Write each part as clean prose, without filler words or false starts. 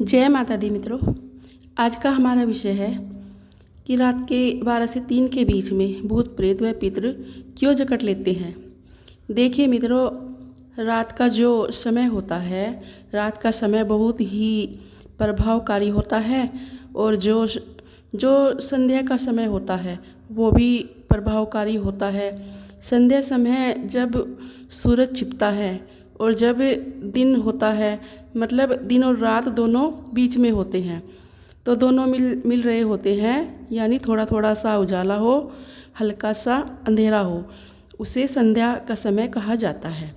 जय माता दी मित्रों। आज का हमारा विषय है कि रात के 12 से 3 के बीच में भूत प्रेत व पितृ क्यों जकड़ लेते हैं। देखिए मित्रों, रात का जो समय होता है, रात का समय बहुत ही प्रभावकारी होता है और जो संध्या का समय होता है वो भी प्रभावकारी होता है। संध्या समय जब सूरज छिपता है और जब दिन होता है, मतलब दिन और रात दोनों बीच में होते हैं, तो दोनों मिल रहे होते हैं, यानी थोड़ा थोड़ा सा उजाला हो, हल्का सा अंधेरा हो, उसे संध्या का समय कहा जाता है।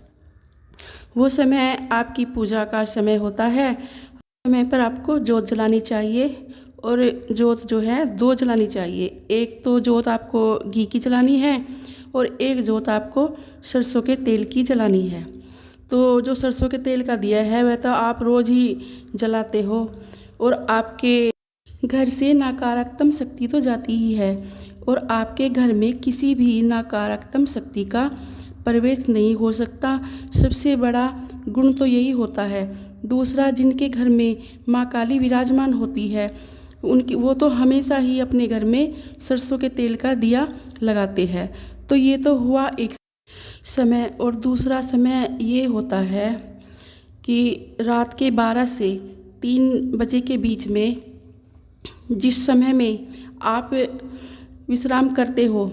वो समय आपकी पूजा का समय होता है। समय पर आपको जोत जलानी चाहिए और जोत जो है 2 जलानी चाहिए। एक तो जोत आपको घी की जलानी है और एक जोत आपको सरसों के तेल की जलानी है। तो जो सरसों के तेल का दिया है वह तो आप रोज़ ही जलाते हो और आपके घर से नकारात्मक शक्ति तो जाती ही है और आपके घर में किसी भी नकारात्मक शक्ति का प्रवेश नहीं हो सकता। सबसे बड़ा गुण तो यही होता है। दूसरा, जिनके घर में माँ काली विराजमान होती है वो तो हमेशा ही अपने घर में सरसों के तेल का दिया लगाते हैं। तो ये तो हुआ एक समय। और दूसरा समय ये होता है कि रात के 12 से 3 बजे के बीच में, जिस समय में आप विश्राम करते हो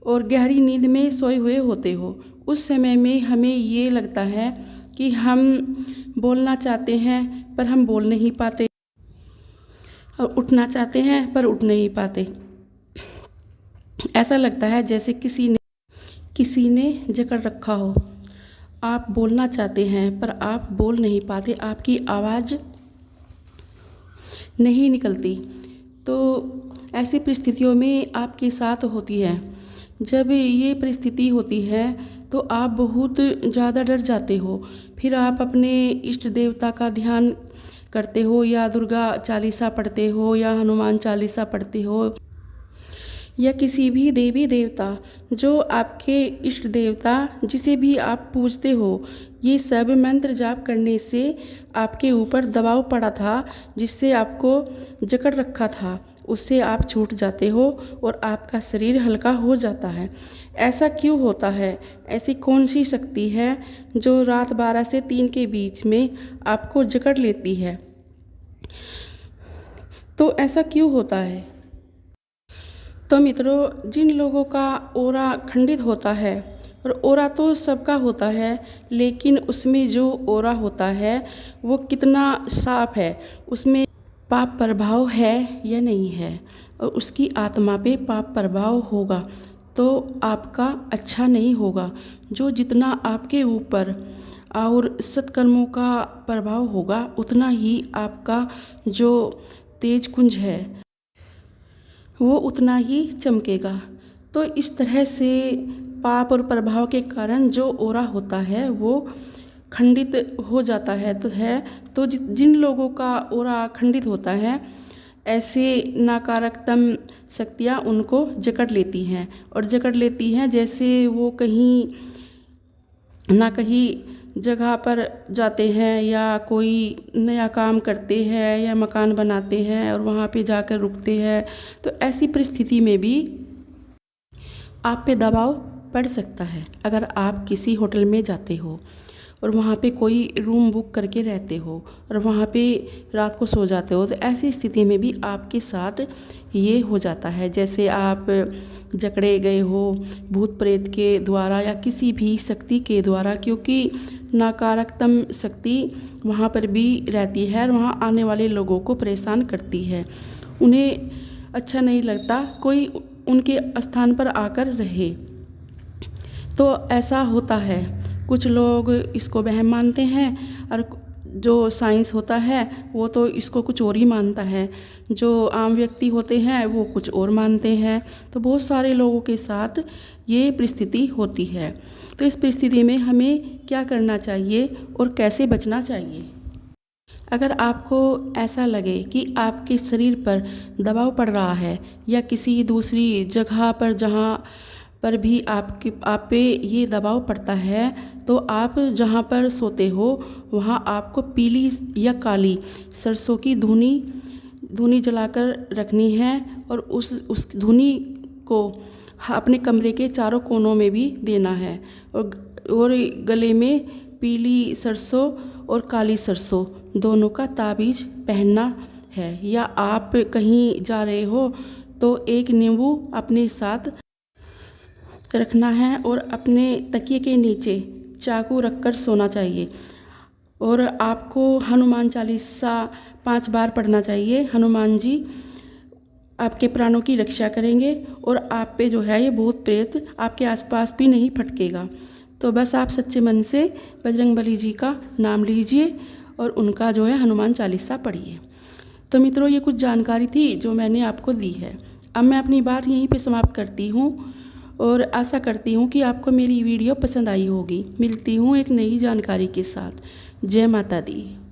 और गहरी नींद में सोए हुए होते हो, उस समय में हमें ये लगता है कि हम बोलना चाहते हैं पर हम बोल नहीं पाते और उठना चाहते हैं पर उठ नहीं पाते। ऐसा लगता है जैसे किसी ने जकड़ रखा हो। आप बोलना चाहते हैं पर आप बोल नहीं पाते, आपकी आवाज़ नहीं निकलती। तो ऐसी परिस्थितियों में आपके साथ होती है। जब ये परिस्थिति होती है तो आप बहुत ज़्यादा डर जाते हो। फिर आप अपने इष्ट देवता का ध्यान करते हो, या दुर्गा चालीसा पढ़ते हो, या हनुमान चालीसा पढ़ते हो, या किसी भी देवी देवता, जो आपके इष्ट देवता जिसे भी आप पूजते हो, ये सब मंत्र जाप करने से आपके ऊपर दबाव पड़ा था, जिससे आपको जकड़ रखा था, उससे आप छूट जाते हो और आपका शरीर हल्का हो जाता है। ऐसा क्यों होता है? ऐसी कौन सी शक्ति है जो रात 12 से 3 के बीच में आपको जकड़ लेती है? तो ऐसा क्यों होता है? तो मित्रों, जिन लोगों का ओरा खंडित होता है, और ओरा तो सबका होता है, लेकिन उसमें जो ओरा होता है वो कितना साफ है, उसमें पाप प्रभाव है या नहीं है, और उसकी आत्मा पे पाप प्रभाव होगा तो आपका अच्छा नहीं होगा। जो जितना आपके ऊपर और सत्कर्मों का प्रभाव होगा, उतना ही आपका जो तेज कुंज है वो उतना ही चमकेगा। तो इस तरह से पाप और प्रभाव के कारण जो ओरा होता है वो खंडित हो जाता है। तो जिन लोगों का ओरा खंडित होता है, ऐसे नकारात्मक शक्तियाँ उनको जकड़ लेती हैं, और जकड़ लेती हैं जैसे वो कहीं ना कहीं जगह पर जाते हैं या कोई नया काम करते हैं या मकान बनाते हैं और वहाँ पे जाकर रुकते हैं। तो ऐसी परिस्थिति में भी आप पे दबाव पड़ सकता है। अगर आप किसी होटल में जाते हो और वहाँ पे कोई रूम बुक करके रहते हो और वहाँ पे रात को सो जाते हो, तो ऐसी स्थिति में भी आपके साथ ये हो जाता है जैसे आप जकड़े गए हो भूत प्रेत के द्वारा या किसी भी शक्ति के द्वारा, क्योंकि नकारात्मक शक्ति वहाँ पर भी रहती है और वहाँ आने वाले लोगों को परेशान करती है। उन्हें अच्छा नहीं लगता कोई उनके स्थान पर आकर रहे। तो ऐसा होता है। कुछ लोग इसको वहम मानते हैं और जो साइंस होता है वो तो इसको कुछ और ही मानता है। जो आम व्यक्ति होते हैं वो कुछ और मानते हैं। तो बहुत सारे लोगों के साथ ये परिस्थिति होती है। तो इस परिस्थिति में हमें क्या करना चाहिए और कैसे बचना चाहिए? अगर आपको ऐसा लगे कि आपके शरीर पर दबाव पड़ रहा है या किसी दूसरी जगह पर जहाँ पर भी आप पे ये दबाव पड़ता है, तो आप जहाँ पर सोते हो वहाँ आपको पीली या काली सरसों की धुनी जलाकर रखनी है और उस धुनी को अपने कमरे के चारों कोनों में भी देना है। और गले में पीली सरसों और काली सरसों दोनों का ताबीज पहनना है। या आप कहीं जा रहे हो तो एक नींबू अपने साथ रखना है और अपने तकिए के नीचे चाकू रखकर सोना चाहिए। और आपको हनुमान चालीसा 5 बार पढ़ना चाहिए। हनुमान जी आपके प्राणों की रक्षा करेंगे और आप पे जो है ये भूत प्रेत आपके आसपास भी नहीं फटकेगा। तो बस आप सच्चे मन से बजरंगबली जी का नाम लीजिए और उनका जो है हनुमान चालीसा पढ़िए। तो मित्रों, ये कुछ जानकारी थी जो मैंने आपको दी है। अब मैं अपनी बात यहीं पे समाप्त करती हूँ और आशा करती हूँ कि आपको मेरी वीडियो पसंद आई होगी। मिलती हूँ एक नई जानकारी के साथ। जय माता दी।